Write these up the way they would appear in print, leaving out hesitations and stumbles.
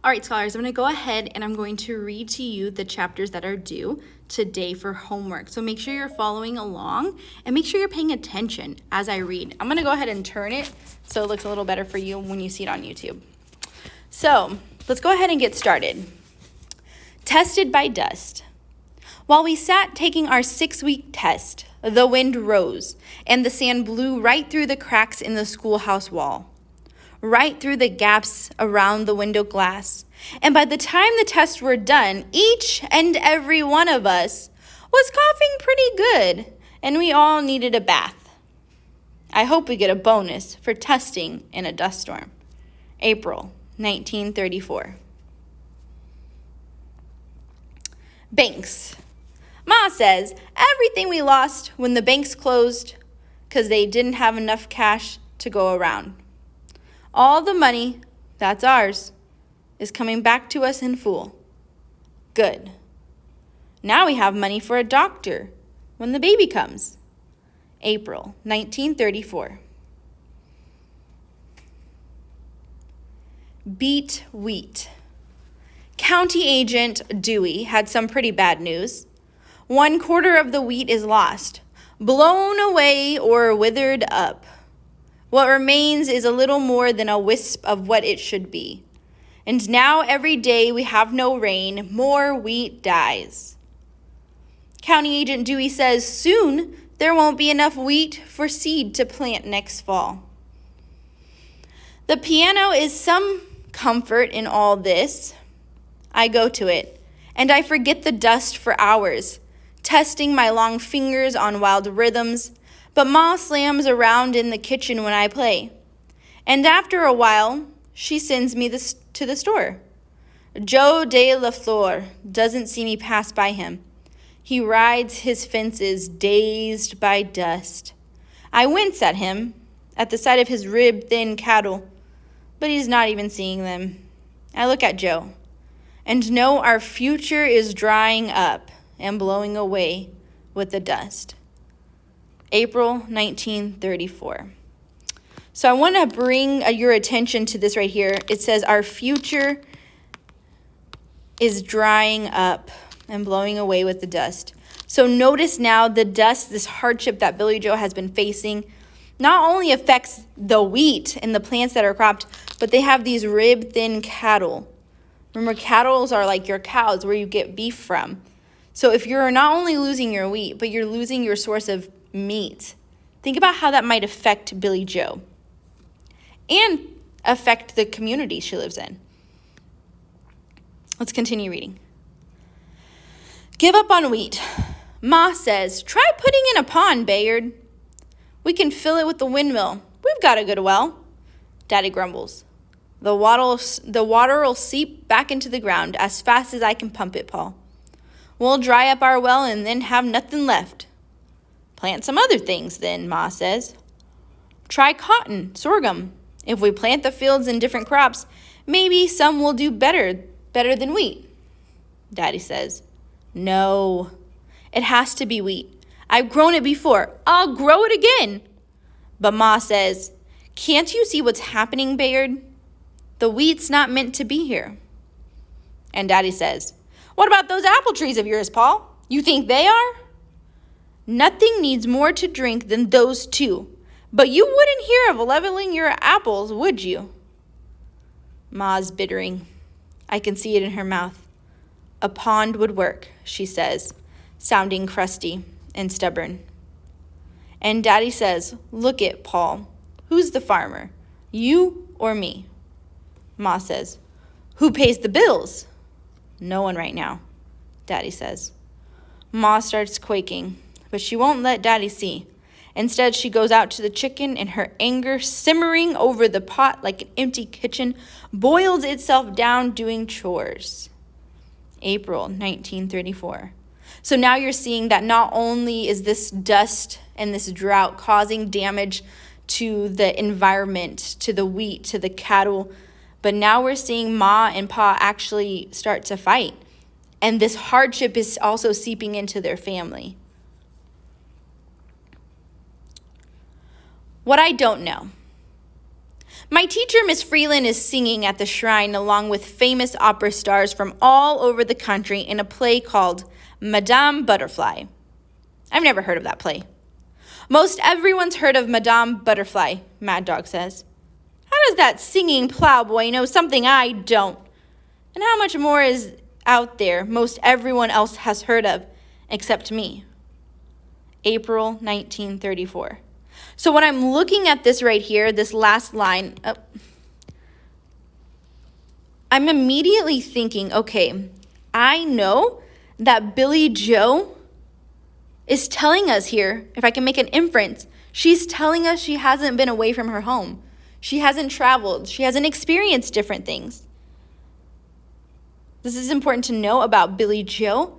All right, scholars, I'm going to go ahead and I'm going to read to you the chapters that are due today for homework. So make sure you're following along and make sure you're paying attention as I read. I'm going to go ahead and turn it so it looks a little better for you when you see it on YouTube. So let's go ahead and get started. Tested by dust. While we sat taking our 6-week test, the wind rose and the sand blew right through the cracks in the schoolhouse wall, right through the gaps around the window glass. And by the time the tests were done, each and every one of us was coughing pretty good, and we all needed a bath. I hope we get a bonus for testing in a dust storm. April 1934. Banks. Ma says everything we lost when the banks closed because they didn't have enough cash to go around. All the money, that's ours, is coming back to us in full. Good. Now we have money for a doctor when the baby comes. April 1934. Beet wheat. County Agent Dewey had some pretty bad news. 1/4 of the wheat is lost, blown away or withered up. What remains is a little more than a wisp of what it should be. And now every day we have no rain, more wheat dies. County Agent Dewey says soon there won't be enough wheat for seed to plant next fall. The piano is some comfort in all this. I go to it, and I forget the dust for hours, testing my long fingers on wild rhythms, but Ma slams around in the kitchen when I play. And after a while, she sends me to the store. Joe de la Flor doesn't see me pass by him. He rides his fences, dazed by dust. I wince at him, at the sight of his rib-thin cattle, but he's not even seeing them. I look at Joe, and know our future is drying up and blowing away with the dust. April 1934. So I want to bring your attention to this right here. It says our future is drying up and blowing away with the dust. So notice now the dust, this hardship that Billy Joe has been facing, not only affects the wheat and the plants that are cropped, but they have these rib-thin cattle. Remember, cattle are like your cows where you get beef from. So if you're not only losing your wheat, but you're losing your source of meat, think about how that might affect Billy Joe and affect the community she lives in. Let's continue reading. Give up on wheat. Ma says, try putting in a pond, Bayard. We can fill it with the windmill. We've got a good well. Daddy grumbles. The water'll seep back into the ground as fast as I can pump it, Paul. We'll dry up our well and then have nothing left. Plant some other things then, Ma says. Try cotton, sorghum. If we plant the fields in different crops, maybe some will do better than wheat. Daddy says, no, it has to be wheat. I've grown it before. I'll grow it again. But Ma says, can't you see what's happening, Bayard? The wheat's not meant to be here. And Daddy says, what about those apple trees of yours, Paul? You think they are? Nothing needs more to drink than those two. But you wouldn't hear of leveling your apples, would you? Ma's bittering. I can see it in her mouth. A pond would work, she says, sounding crusty and stubborn. And Daddy says, look it, Paul. Who's the farmer? You or me? Ma says, who pays the bills? No one right now, Daddy says. Ma starts quaking, but she won't let Daddy see. Instead, she goes out to the chicken, and her anger, simmering over the pot like an empty kitchen, boils itself down doing chores. April 1934. So now you're seeing that not only is this dust and this drought causing damage to the environment, to the wheat, to the cattle, but now we're seeing Ma and Pa actually start to fight. And this hardship is also seeping into their family. What I don't know. My teacher, Miss Freeland, is singing at the shrine along with famous opera stars from all over the country in a play called Madame Butterfly. I've never heard of that play. Most everyone's heard of Madame Butterfly, Mad Dog says. How does that singing plowboy know something I don't? And how much more is out there most everyone else has heard of, except me? April 1934. So when I'm looking at this right here, this last line, I'm immediately thinking, okay, I know that Billie Jo is telling us here, if I can make an inference, she's telling us she hasn't been away from her home. She hasn't traveled. She hasn't experienced different things. This is important to know about Billie Jo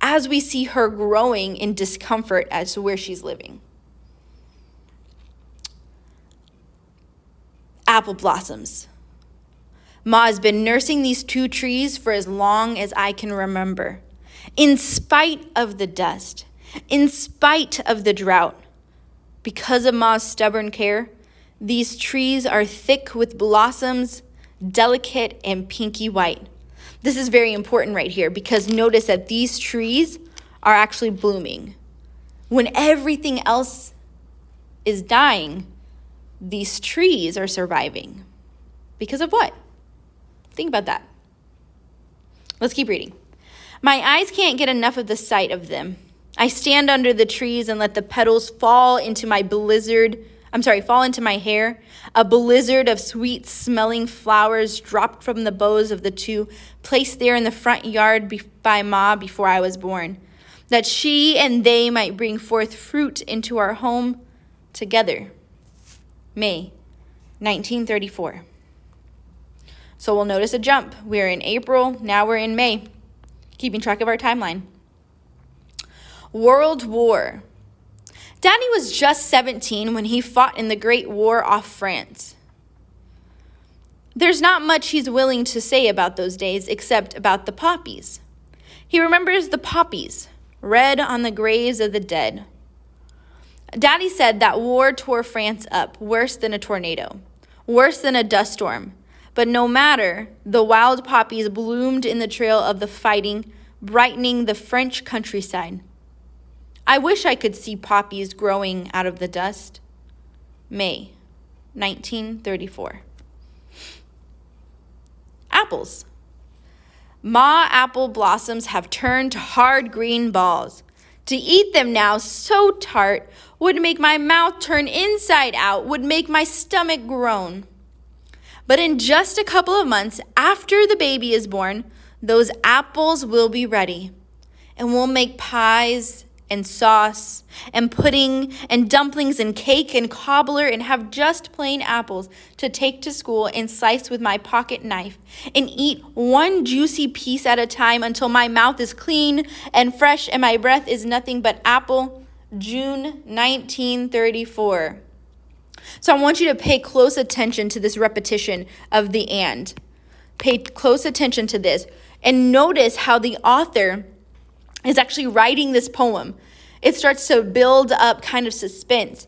as we see her growing in discomfort as to where she's living. Apple blossoms. Ma has been nursing these two trees for as long as I can remember. In spite of the dust, in spite of the drought, because of Ma's stubborn care, these trees are thick with blossoms, delicate and pinky white. This is very important right here because notice that these trees are actually blooming. When everything else is dying, these trees are surviving. Because of what? Think about that. Let's keep reading. My eyes can't get enough of the sight of them. I stand under the trees and let the petals fall into my hair. A blizzard of sweet-smelling flowers dropped from the boughs of the two placed there in the front yard by Ma before I was born, that she and they might bring forth fruit into our home together. May 1934. So we'll notice a jump. We're in April, now we're in May. Keeping track of our timeline. World War. Daddy was just 17 when he fought in the Great War off France. There's not much he's willing to say about those days except about the poppies. He remembers the poppies, red on the graves of the dead. Daddy said that war tore France up worse than a tornado, worse than a dust storm. But no matter, the wild poppies bloomed in the trail of the fighting, brightening the French countryside. I wish I could see poppies growing out of the dust. May 1934. Apples. Ma apple blossoms have turned to hard green balls. To eat them now so tart would make my mouth turn inside out, would make my stomach groan. But in just a couple of months after the baby is born, those apples will be ready. And we'll make pies and sauce and pudding and dumplings and cake and cobbler and have just plain apples to take to school and slice with my pocket knife and eat one juicy piece at a time until my mouth is clean and fresh and my breath is nothing but apple. June 1934. So I want you to pay close attention to this repetition of the and. Pay close attention to this and notice how the author is actually writing this poem. It starts to build up kind of suspense.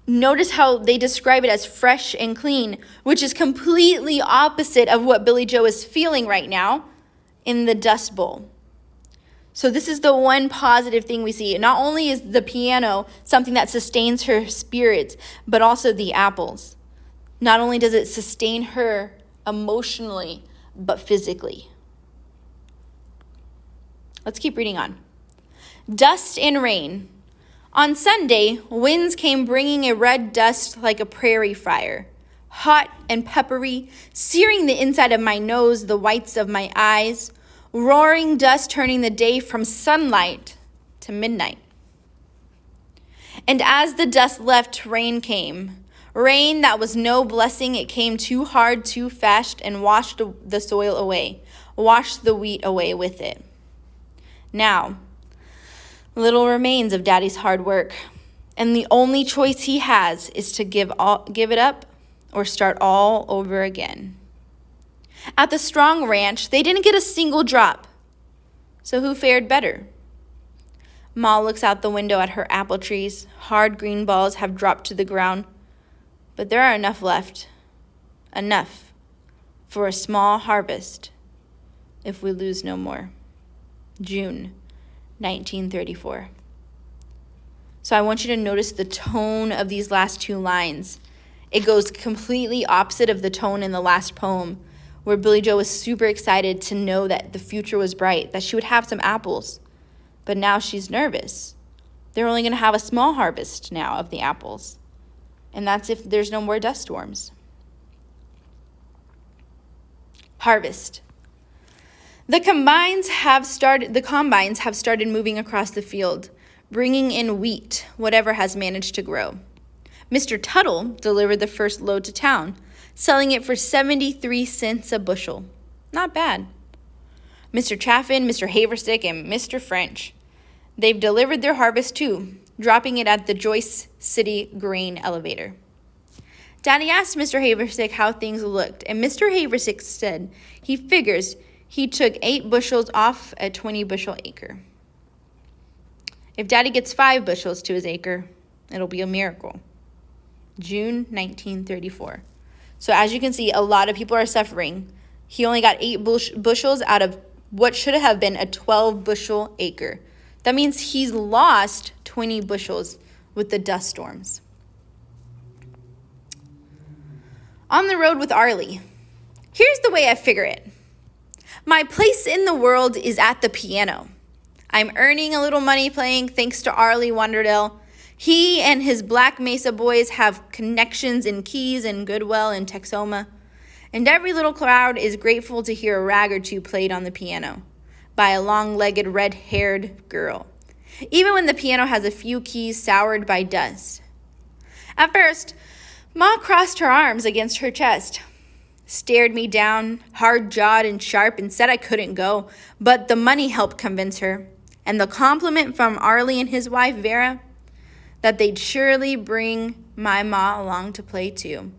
Notice how they describe it as fresh and clean, which is completely opposite of what Billie Jo is feeling right now in the Dust Bowl. So this is the one positive thing we see. Not only is the piano something that sustains her spirits, but also the apples. Not only does it sustain her emotionally, but physically. Let's keep reading on. Dust and rain. On Sunday, winds came bringing a red dust like a prairie fire, hot and peppery, searing the inside of my nose, the whites of my eyes, roaring dust turning the day from sunlight to midnight. And as the dust left, rain came. Rain that was no blessing. It came too hard, too fast, and washed the soil away, washed the wheat away with it. Now, little remains of Daddy's hard work, and the only choice he has is to give it up or start all over again. At the Strong Ranch, they didn't get a single drop. So who fared better? Ma looks out the window at her apple trees. Hard green balls have dropped to the ground. but there are enough left. Enough for a small harvest if we lose no more. June 1934. So I want you to notice the tone of these last two lines. It goes completely opposite of the tone in the last poem, where Billy Joe was super excited to know that the future was bright, that she would have some apples. But now she's nervous. They're only going to have a small harvest now of the apples. And that's if there's no more dust storms. Harvest. The combines have started moving across the field, bringing in wheat, whatever has managed to grow. Mr. Tuttle delivered the first load to town, selling it for 73 cents a bushel. Not bad. Mr. Chaffin, Mr. Haverstick, and Mr. French, they've delivered their harvest too, dropping it at the Joyce City grain elevator. Daddy asked Mr. Haverstick how things looked, and Mr. Haverstick said he figures he took 8 bushels off a 20-bushel acre. If Daddy gets 5 bushels to his acre, it'll be a miracle. June 1934. So as you can see, a lot of people are suffering. He only got 8 bushels out of what should have been a 12-bushel acre. That means he's lost 20 bushels with the dust storms. On the road with Arlie. Here's the way I figure it. My place in the world is at the piano. I'm earning a little money playing thanks to Arlie Wanderdale. He and his Black Mesa boys have connections in Keys and Goodwell and Texoma. And every little crowd is grateful to hear a rag or two played on the piano by a long-legged, red-haired girl, even when the piano has a few keys soured by dust. At first, Ma crossed her arms against her chest, stared me down, hard-jawed and sharp, and said I couldn't go, but the money helped convince her, and the compliment from Arlie and his wife, Vera, that they'd surely bring my Ma along to play too.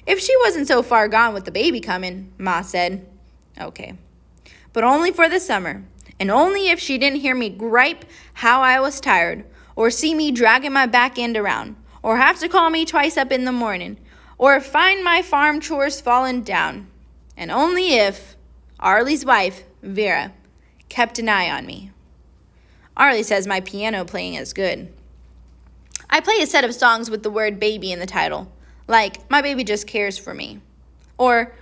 If she wasn't so far gone with the baby coming, Ma said. Okay. But only for the summer, and only if she didn't hear me gripe how I was tired, or see me dragging my back end around, or have to call me twice up in the morning, or find my farm chores falling down. And only if Arlie's wife, Vera, kept an eye on me. Arlie says my piano playing is good. I play a set of songs with the word baby in the title, like My Baby Just Cares for Me, or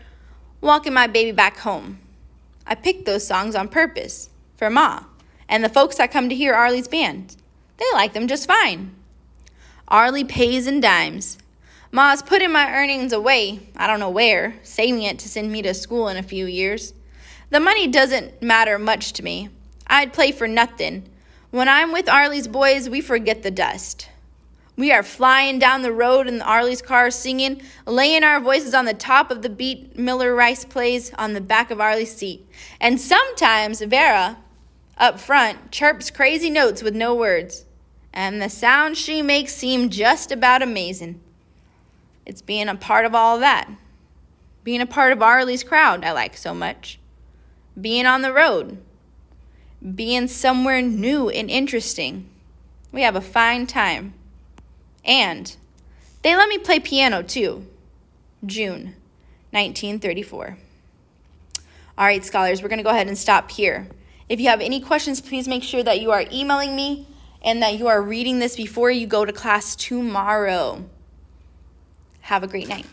Walking My Baby Back Home. I picked those songs on purpose for Ma and the folks that come to hear Arlie's band. They like them just fine. Arlie pays in dimes. Ma's putting my earnings away, I don't know where, saving it to send me to school in a few years. The money doesn't matter much to me. I'd play for nothing. When I'm with Arlie's boys, we forget the dust. We are flying down the road in Arlie's car singing, laying our voices on the top of the beat Miller Rice plays on the back of Arlie's seat. And sometimes Vera, up front, chirps crazy notes with no words. And the sounds she makes seem just about amazing. It's being a part of all of that. Being a part of Arlie's crowd I like so much. Being on the road. Being somewhere new and interesting. We have a fine time. And they let me play piano too. June 1934. All right, scholars, we're going to go ahead and stop here. If you have any questions, please make sure that you are emailing me and that you are reading this before you go to class tomorrow. Have a great night.